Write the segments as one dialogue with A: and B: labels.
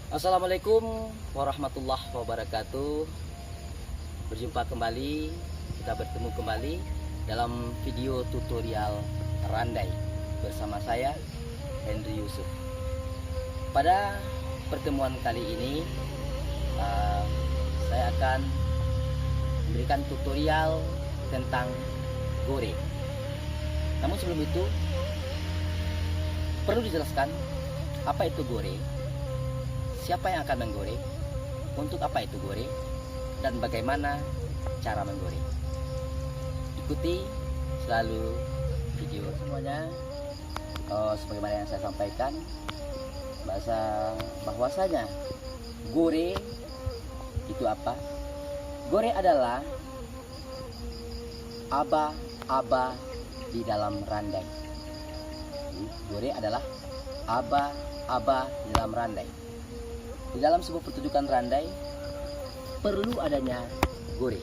A: Assalamualaikum warahmatullahi wabarakatuh. Berjumpa kembali, kita bertemu kembali dalam video tutorial randai bersama saya Henry Yusuf. Pada pertemuan kali ini saya akan memberikan tutorial tentang gore. Namun sebelum itu perlu dijelaskan apa itu gore, siapa yang akan menggore, untuk apa itu gore, dan bagaimana cara menggore. Ikuti selalu video semuanya. Sebagaimana yang saya sampaikan, bahwasanya gore itu apa? Gore adalah aba-aba di dalam randai. Gore adalah aba-aba di dalam randai. Di dalam sebuah pertunjukan randai perlu adanya gore,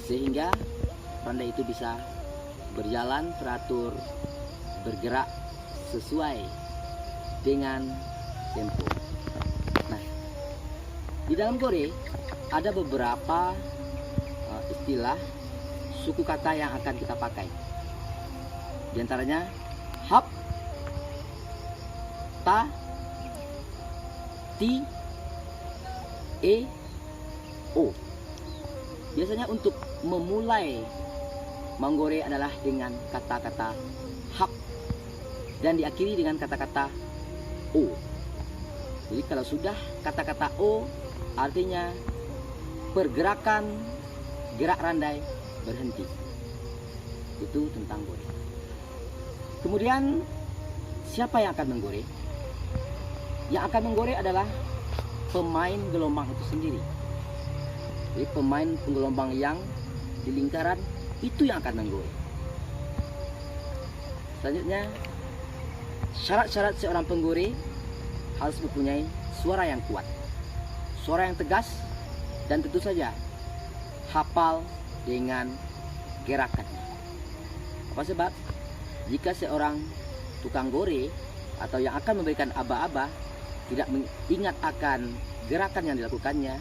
A: sehingga randai itu bisa berjalan teratur, bergerak sesuai dengan tempo. Nah, di dalam gore ada beberapa istilah suku kata yang akan kita pakai. Di antaranya hap, ta, ti, e, o. Biasanya untuk memulai menggore adalah dengan kata-kata hap dan diakhiri dengan kata-kata o. Jadi kalau sudah kata-kata o, artinya pergerakan gerak randai berhenti. Itu tentang gore. Kemudian siapa yang akan menggore? Yang akan menggore adalah pemain gelombang itu sendiri. Jadi pemain penggelombang yang di lingkaran itu yang akan menggore. Selanjutnya, syarat-syarat seorang penggore harus mempunyai suara yang kuat, suara yang tegas, dan tentu saja hafal dengan gerakannya. Apa sebab? Jika seorang tukang gore atau yang akan memberikan aba-aba tidak mengingat akan gerakan yang dilakukannya,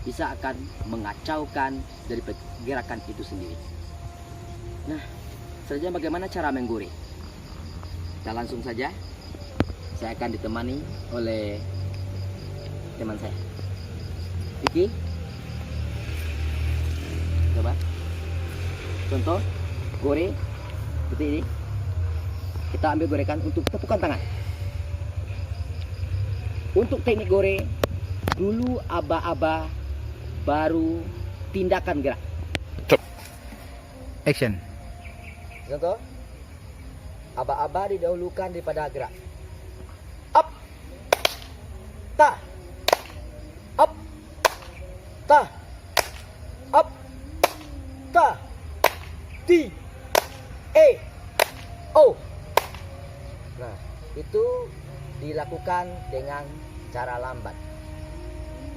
A: bisa akan mengacaukan dari gerakan itu sendiri. Nah, selanjutnya bagaimana cara menggore? Kita langsung saja. Saya akan ditemani oleh teman saya, Vicky. Coba contoh gore seperti ini. Kita ambil gorekan untuk tepukan tangan. Untuk teknik gore, dulu aba-aba, baru tindakan gerak.
B: Action.
A: Contoh, aba-aba didahulukan daripada gerak. Up, ta, up, ta, up, ta, ti, e, o. Nah, itu dilakukan dengan cara lambat.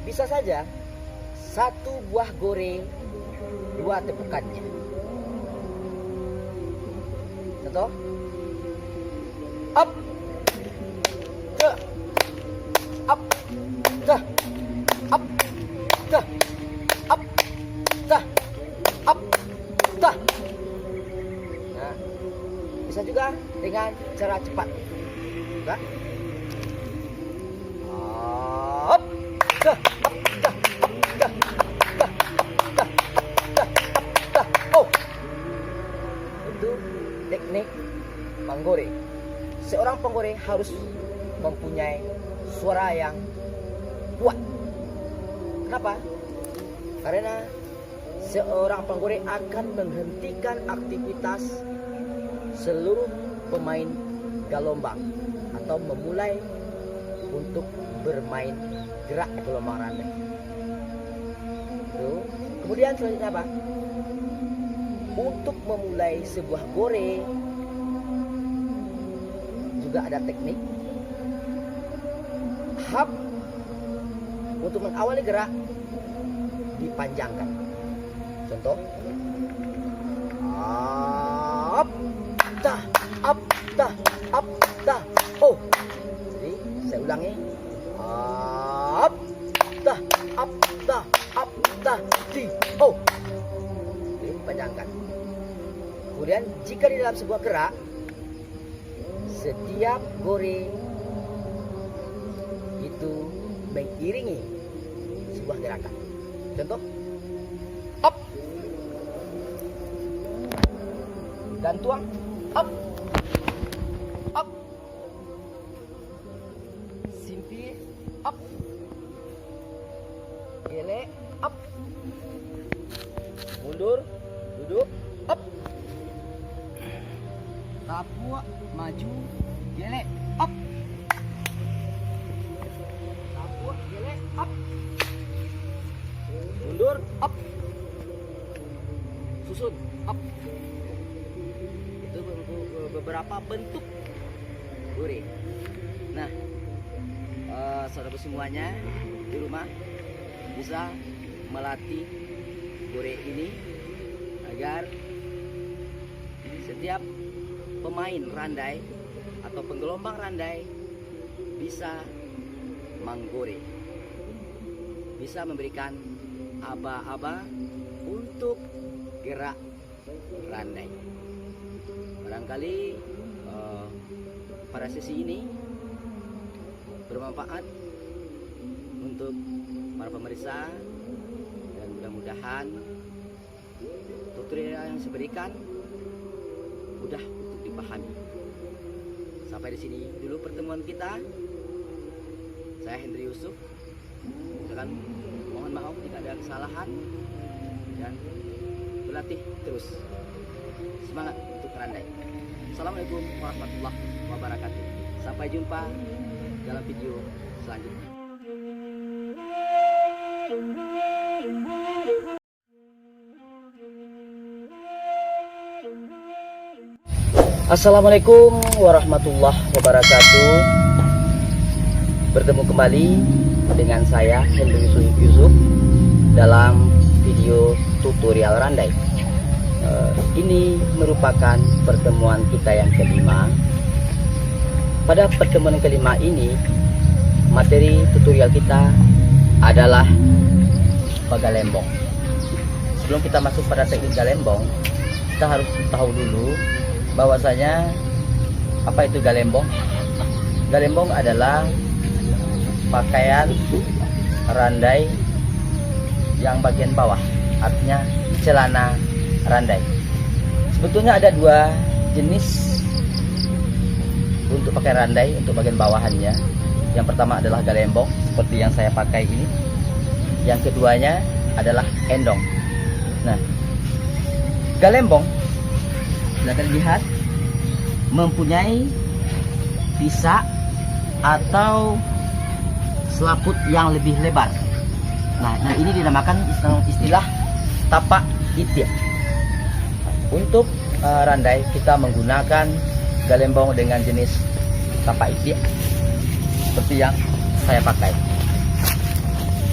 A: Bisa saja satu buah gore, dua tepukannya. Contoh, up, ke, up, ke, up, ke, up, ke, up, ke. Nah, bisa juga dengan cara cepat. Nah. Itu teknik menggore. Seorang penggore harus mempunyai suara yang kuat. Kenapa? Karena seorang penggore akan menghentikan aktivitas seluruh pemain gelombang atau memulai untuk bermain gerak gelombang randai. Kemudian selanjutnya apa? Untuk memulai sebuah gore juga ada teknik. Hap untuk mengawali gerak dipanjangkan. Contoh, hap, dah, up, dah, up, dah, oh. Jadi saya ulangi, up, dah, up, dah, up, dah, di, oh. Jadi panjangkan. Kemudian jika di dalam sebuah gerak, setiap gore itu mengiringi sebuah gerakan. Contoh, up, gantuang, up, up, simpi, up, gelek, up, mundur, duduk, up, tapuk, maju, gelek, up, tapuk, gelek, up, mundur, up, susun, up. Itu beberapa bentuk gore. Nah, saudara semuanya di rumah bisa melatih gore ini agar setiap pemain randai atau penggelombang randai bisa menggore, bisa memberikan aba-aba untuk gerak randai. Barangkali pada sesi ini bermanfaat untuk para pemirsa dan mudah-mudahan tutorial yang saya berikan mudah untuk dipahami. Sampai di sini dulu pertemuan kita. Saya Hendri Yusuf. Silakan mohon maaf jika ada kesalahan dan berlatih terus. Semangat untuk randai. Assalamualaikum warahmatullahi wabarakatuh. Sampai jumpa dalam video selanjutnya. Assalamualaikum warahmatullahi wabarakatuh. Bertemu kembali dengan saya Hendri Yusuf dalam video tutorial randai. Ini merupakan pertemuan kita yang kelima. Pada pertemuan kelima ini, materi tutorial kita adalah galembong. Sebelum kita masuk pada teknik galembong, kita harus tahu dulu bahwasanya apa itu galembong. Galembong adalah pakaian randai yang bagian bawah, artinya celana randai. Sebetulnya ada dua jenis untuk pakai randai, untuk bagian bawahannya. Yang pertama adalah galembong seperti yang saya pakai ini. Yang keduanya adalah endong. Nah, galembong silakan lihat mempunyai bisa atau selaput yang lebih lebar. Nah ini dinamakan istilah tapak itik. Untuk randai kita menggunakan galembong dengan jenis tapak itik seperti yang saya pakai.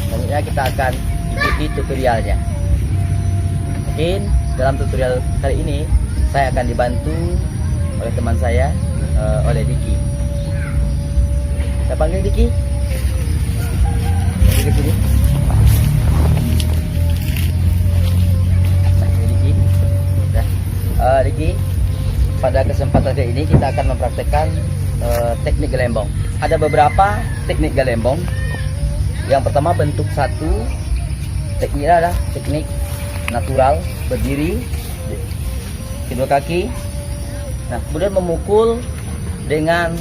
A: Selanjutnya kita akan ikuti tutorialnya. Mungkin dalam tutorial kali ini saya akan dibantu oleh teman saya, oleh Diki. Saya panggil Diki. Diki. Diki, pada kesempatan kali ini kita akan mempraktekkan teknik galembong. Ada beberapa teknik galembong. Yang pertama bentuk satu, tekniknya adalah teknik natural, berdiri, kedua kaki. Nah, kemudian memukul dengan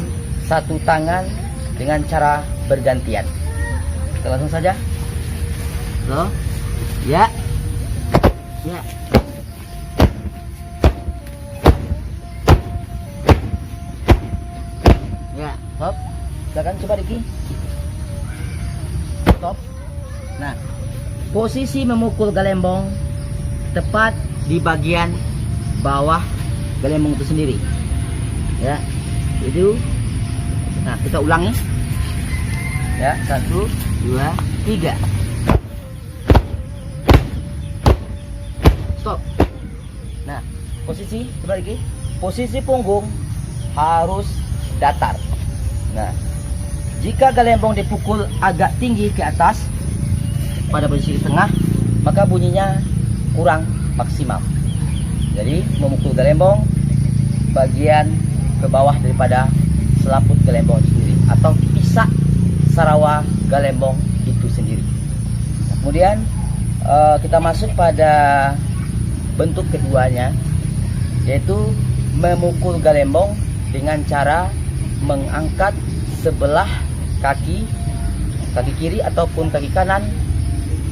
A: satu tangan dengan cara bergantian. Kita langsung saja. So, ya, ya. Ya, stop. Silakan coba Diki. Stop. Nah, posisi memukul galembong tepat di bagian bawah galembong itu sendiri. Ya, itu. Nah, kita ulangi. Ya, 1, 2, 3. Stop. Nah, posisi coba lagi. posisi punggung harus datar. Nah, jika galembong dipukul agak tinggi ke atas pada posisi tengah, maka bunyinya kurang maksimal. Jadi memukul galembong bagian ke bawah daripada selaput galembong itu sendiri, atau pisak sarawa galembong itu sendiri. Kemudian kita masuk pada bentuk keduanya, yaitu memukul galembong dengan cara mengangkat sebelah kaki kiri ataupun kaki kanan,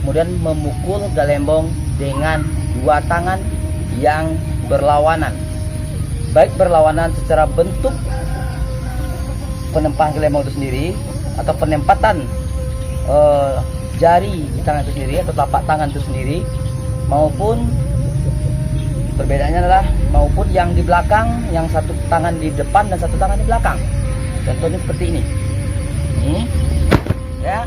A: kemudian memukul galembong dengan dua tangan yang berlawanan, baik berlawanan secara bentuk penempaan galembong itu sendiri atau penempatan jari di tangan itu sendiri atau telapak tangan itu sendiri, maupun perbedaannya adalah maupun yang di belakang, yang satu tangan di depan dan satu tangan di belakang. Contohnya seperti ini. Ini ya.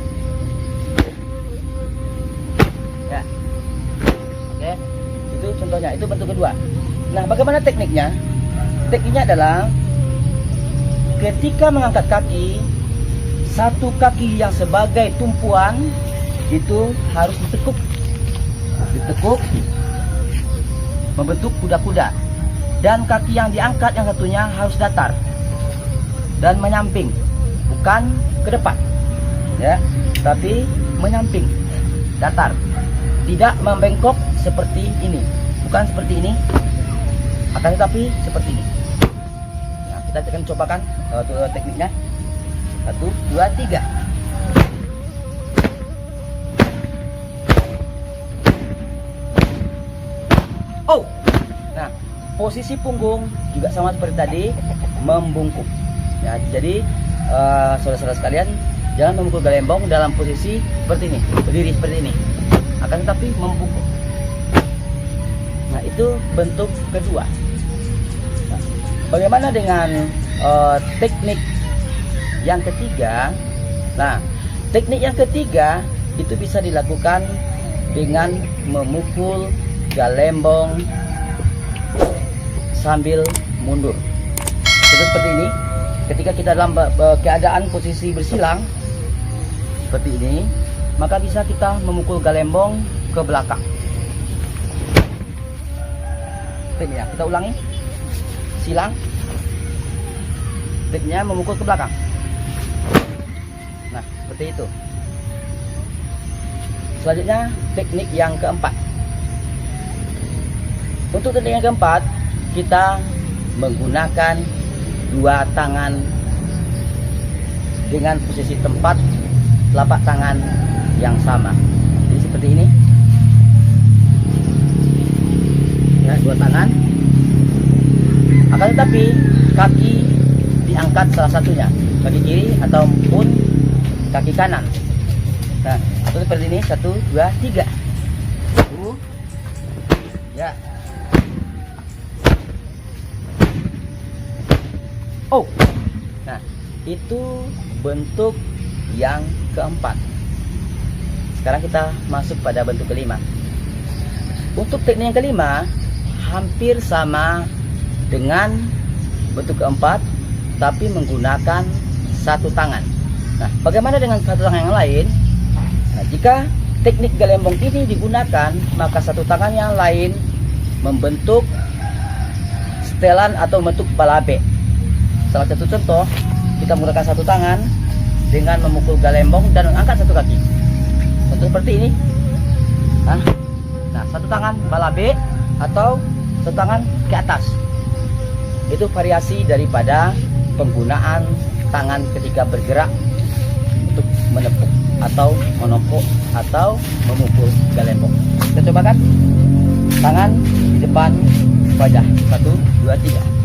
A: Ya. Oke. Itu contohnya, itu bentuk kedua. Nah, bagaimana tekniknya? Tekniknya adalah ketika mengangkat kaki, satu kaki yang sebagai tumpuan itu harus ditekuk. Ditekuk membentuk kuda-kuda, dan kaki yang diangkat yang satunya harus datar dan menyamping, bukan ke depan ya, tapi menyamping, datar, tidak membengkok seperti ini, bukan seperti ini, akan tetapi seperti ini. Nah, kita akan cobakan tekniknya. 1, 2, 3. Oh, nah posisi punggung juga sama seperti tadi, membungkuk. Ya, jadi saudara-saudara sekalian, jangan memukul galembong dalam posisi seperti ini, berdiri seperti ini, akan tetapi membungkuk. Nah, itu bentuk kedua. Nah, bagaimana dengan teknik yang ketiga? Nah, teknik yang ketiga itu bisa dilakukan dengan memukul galembong sambil mundur. Seperti ini. Ketika kita dalam keadaan posisi bersilang seperti ini, maka bisa kita memukul galembong ke belakang. Tekniknya kita ulangi. Silang. Tekniknya memukul ke belakang. Nah, seperti itu. Selanjutnya teknik yang keempat. Untuk teknik yang keempat, kita menggunakan dua tangan dengan posisi tempat telapak tangan yang sama. Jadi seperti ini. Ya, dua tangan. Akan tetapi kaki diangkat salah satunya, kaki kiri ataupun kaki kanan. Nah, atau seperti ini. 1, 2, 3. Ya. Oh, nah itu bentuk yang keempat. Sekarang kita masuk pada bentuk kelima. Untuk teknik yang kelima hampir sama dengan bentuk keempat, tapi menggunakan satu tangan. Nah, bagaimana dengan satu tangan yang lain? Nah, jika teknik galembong ini digunakan, maka satu tangan yang lain membentuk setelan atau bentuk balabe. Salah satu contoh, kita menggunakan satu tangan dengan memukul galembong dan mengangkat satu kaki. Contoh seperti ini. Nah, satu tangan balabe atau satu tangan ke atas. Itu variasi daripada penggunaan tangan ketika bergerak untuk menepuk atau menopok atau memukul galembong. Kita cobakan. Tangan di depan wajah. 1, 2, 3.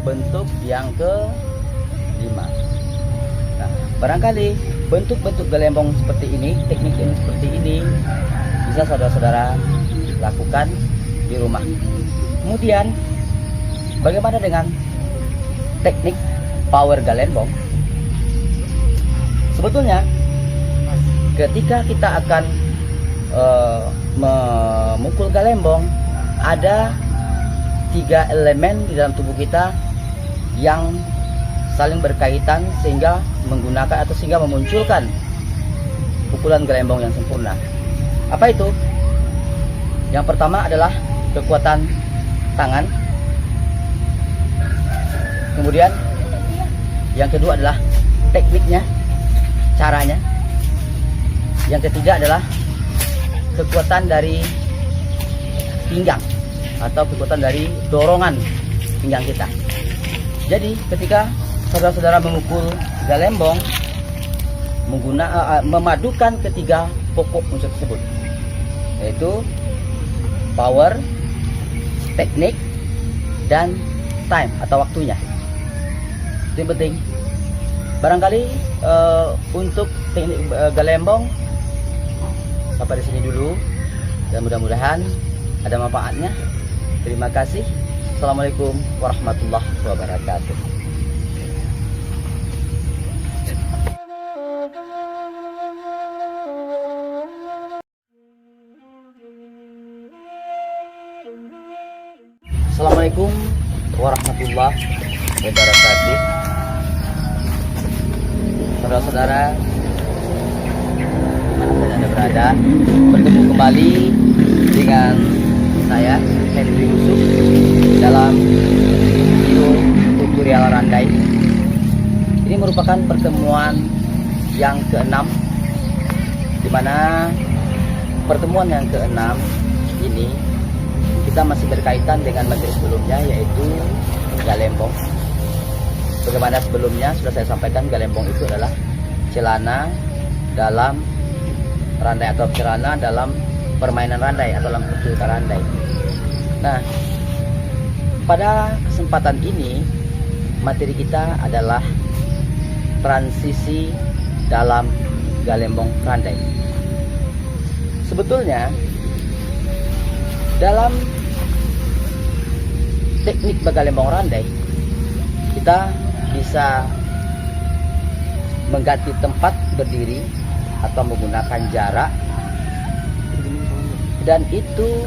A: Bentuk yang ke-5. Nah, barangkali bentuk-bentuk galembong seperti ini, teknik yang seperti ini bisa saudara-saudara lakukan di rumah. Kemudian, bagaimana dengan teknik power galembong? Sebetulnya ketika kita akan memukul galembong, ada 3 elemen di dalam tubuh kita yang saling berkaitan sehingga menggunakan atau sehingga memunculkan pukulan galembong yang sempurna. Apa itu? Yang pertama adalah kekuatan tangan. Kemudian yang kedua adalah tekniknya, caranya. Yang ketiga adalah kekuatan dari pinggang atau kekuatan dari dorongan pinggang kita. Jadi ketika saudara-saudara memukul galembong, memadukan ketiga pokok unsur tersebut, yaitu power, teknik, dan time atau waktunya. Itu yang penting. Barangkali untuk teknik galembong sampai di sini dulu, dan mudah-mudahan ada manfaatnya. Terima kasih. Assalamualaikum warahmatullahi wabarakatuh. Assalamualaikum warahmatullahi wabarakatuh. Saudara-saudara, dimanapun Anda berada, bertemu kembali dengan saya, Henry Yusuf, dalam video tutorial randai. Ini merupakan pertemuan yang ke-6, di mana pertemuan yang ke-6 ini kita masih berkaitan dengan materi sebelumnya, yaitu galembong. Bagaimana sebelumnya sudah saya sampaikan, galembong itu adalah celana dalam randai atau celana dalam permainan randai atau dalam pertunjukan randai. Nah, pada kesempatan ini materi kita adalah transisi dalam galembong randai. Sebetulnya dalam teknik galembong randai, kita bisa mengganti tempat berdiri atau menggunakan jarak, dan itu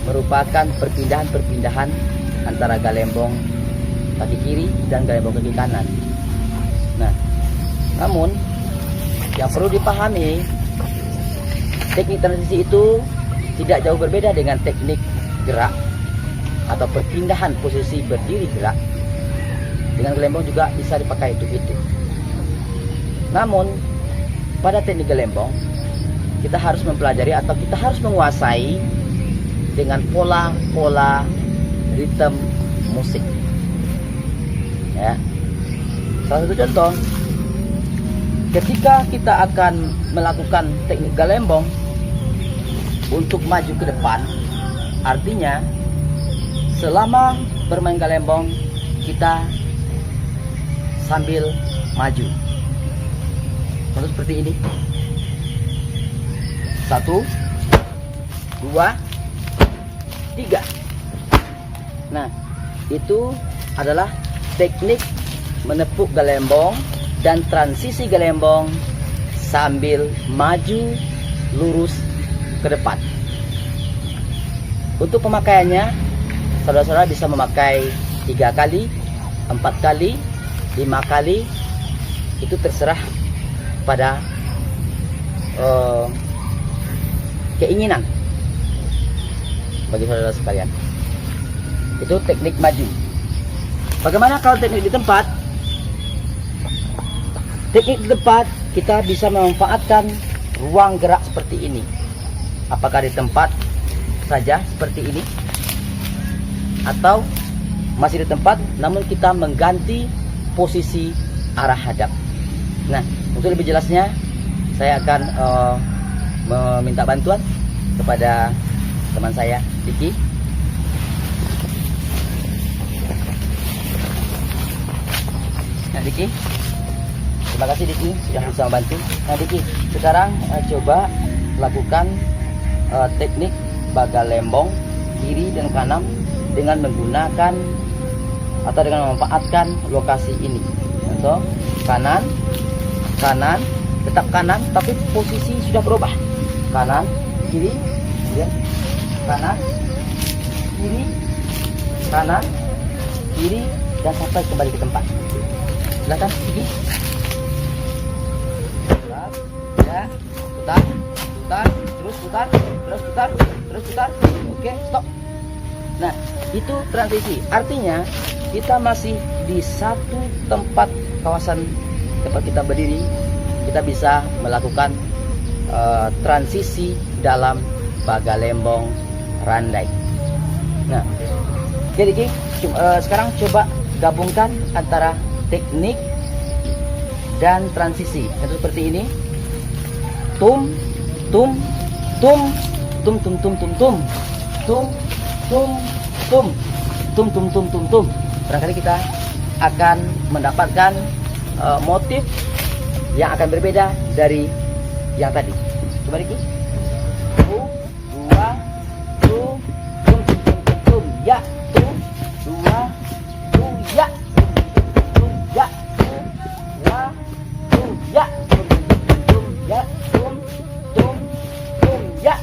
A: merupakan perpindahan-perpindahan antara galembong kaki kiri dan galembong kaki kanan. Nah, namun yang perlu dipahami, teknik transisi itu tidak jauh berbeda dengan teknik gerak atau perpindahan posisi berdiri gerak. Dengan galembong juga bisa dipakai untuk itu. Namun pada teknik galembong kita harus mempelajari atau kita harus menguasai dengan pola-pola ritme musik. Ya. Salah satu contoh, ketika kita akan melakukan teknik galembong untuk maju ke depan, artinya selama bermain galembong kita sambil maju. Contoh seperti ini. 1, 2, 3. Nah, itu adalah teknik menepuk galembong dan transisi galembong sambil maju lurus ke depan. Untuk pemakaiannya, saudara-saudara bisa memakai 3 kali, 4 kali, 5 kali. Itu terserah pada keinginan bagi saudara sekalian. Itu teknik maju. Bagaimana kalau teknik di tempat? Teknik di tempat kita bisa memanfaatkan ruang gerak seperti ini. Apakah di tempat saja seperti ini, atau masih di tempat namun kita mengganti posisi arah hadap. Nah, untuk lebih jelasnya saya akan meminta bantuan kepada teman saya, Diki. Nah, Diki, terima kasih Diki sudah bisa membantu. Nah, Diki, sekarang coba lakukan teknik galembong kiri dan kanan dengan menggunakan atau dengan memanfaatkan lokasi ini. Contoh, kanan, kanan, tetap kanan, tapi posisi sudah berubah. Kanan, kiri, ya. Kanan, kiri, kanan, kiri, dan sampai kembali ke tempat. Silakan pergi. Ya, putar, putar, terus putar, terus putar, terus putar. Oke, stop. Nah, itu transisi. Artinya kita masih di satu tempat kawasan tempat kita berdiri, kita bisa melakukan transisi dalam Bagalembong Randai. Nah, jadi sekarang coba gabungkan antara teknik dan transisi. Itu seperti ini. Tum, tum, tum, tum, tum, tum, tum, tum, tum, tum, tum, tum, tum, tum, tum, tum. Barangkali kita akan mendapatkan motif yang akan berbeda dari yang tadi. Coba lagi. Tum, dua, tum, tum, tum, tum, tum, tum, ya, tum, dua, tum, ya, tum, ya, tum, dua, tum, ya, tum, tum, ya, tum, tum, tum, ya.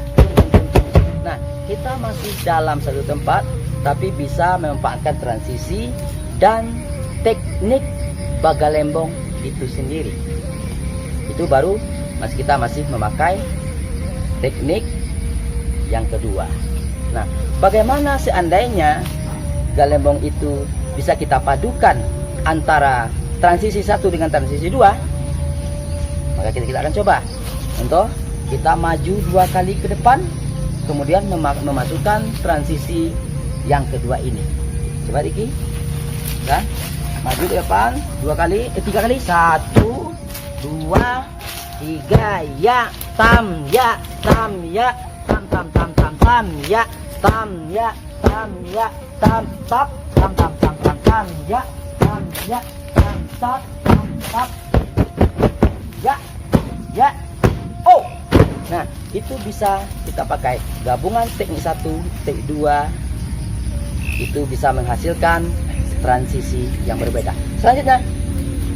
A: Nah, kita masih dalam satu tempat, tapi bisa memanfaatkan transisi dan teknik Bagalembong itu sendiri. Itu baru kita masih memakai teknik yang kedua. Nah, bagaimana seandainya Galembong itu bisa kita padukan antara transisi 1 dengan transisi 2? Maka kita akan coba. Contoh, kita maju 2 kali ke depan, kemudian memasukkan transisi yang kedua ini. Coba Riki. Ya. Maju ke depan 2 kali, 3 kali. 1, 2, 3, ya, tam, ya, tam, ya, tam, tam, tam, tam, tam, ya, tam, ya, tam, ya, tam, tap, tam, tam, tam, tam, tam, ya, tam, ya, tam, tap, tam, tap, ya, ya, oh. Nah, itu bisa kita pakai gabungan teknik 1, teknik 2, itu bisa menghasilkan transisi yang berbeda. Selanjutnya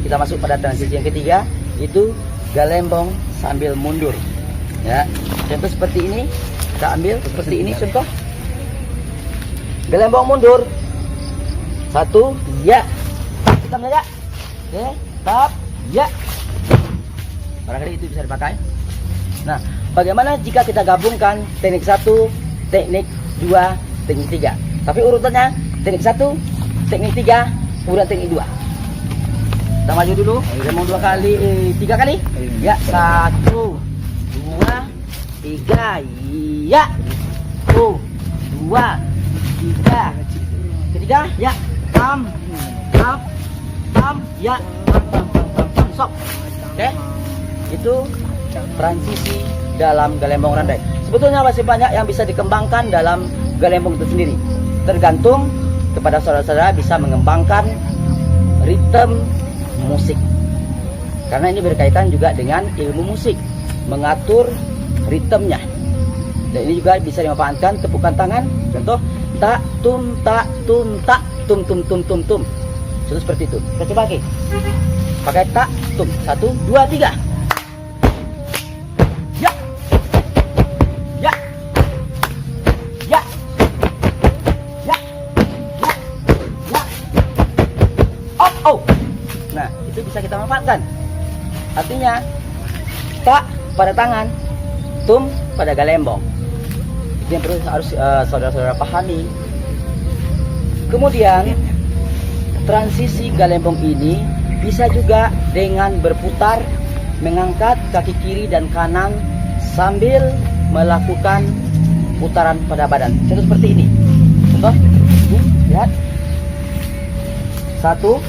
A: kita masuk pada transisi yang ketiga, itu Galembong sambil mundur. Ya, contoh seperti ini, kita ambil seperti ini contoh. Galembong mundur. 1, ya. Kita ya. Oke, tap, ya. Barangkali itu bisa dipakai. Nah, bagaimana jika kita gabungkan teknik 1, teknik 2, teknik 3? Tapi urutannya teknik 1, teknik 3, urutan teknik 2. Kita maju dulu. Galembong 2 kali, 3 kali. Ya, 1, 2, 3. Ya. 1, 2, 3. Ketiga, ya. Tam, tam, tam, ya. Tam, tam, tam, tam, tam, stop. Oke. Itu transisi dalam Galembong Randai. Sebetulnya masih banyak yang bisa dikembangkan dalam Galembong itu sendiri. Tergantung kepada saudara-saudara bisa mengembangkan ritme musik. Karena ini berkaitan juga dengan ilmu musik, mengatur ritmenya. Dan ini juga bisa dimanfaatkan tepukan tangan. Contoh, tak tum tak tum tak tum tum tum tum tum. Contoh seperti itu. Kita coba lagi. Pakai tak tum. 1, 2, 3. Ya. Ya. Ya. Ya. Ya. Ya. Oh, oh. Nah, itu bisa kita manfaatkan. Artinya, tak pada tangan, tum pada galembong. Itu yang harus saudara-saudara pahami. Kemudian, transisi galembong ini bisa juga dengan berputar, mengangkat kaki kiri dan kanan sambil melakukan putaran pada badan. Contoh seperti ini. Contoh, ini, lihat. 1,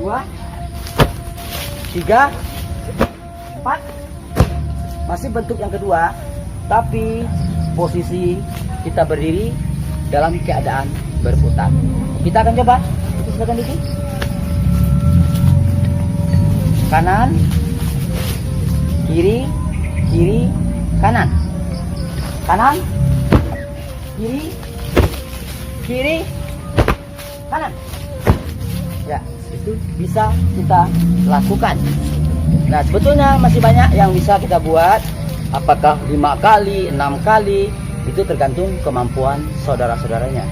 A: 2, 3, 4. Masih bentuk yang kedua, tapi posisi kita berdiri dalam keadaan berputar. Kita akan coba. Itu silakan dikit. Kanan, kiri, kiri, kanan. Kanan, kiri, kiri, kanan. Ya, itu bisa kita lakukan. Nah, sebetulnya masih banyak yang bisa kita buat. Apakah 5 kali, 6 kali, itu tergantung kemampuan saudara-saudaranya,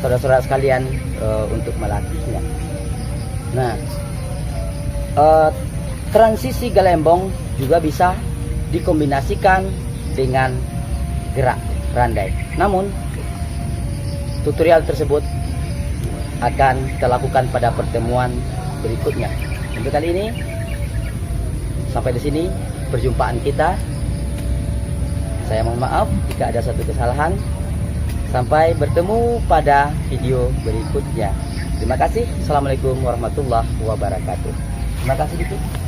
A: saudara-saudara sekalian untuk melatihnya. Nah, transisi gelembong juga bisa dikombinasikan dengan gerak randai. Namun, tutorial tersebut akan kita lakukan pada pertemuan berikutnya. Untuk kali ini, sampai di sini perjumpaan kita. Saya mohon maaf jika ada satu kesalahan. Sampai bertemu pada video berikutnya. Terima kasih. Assalamualaikum warahmatullahi wabarakatuh. Terima kasih.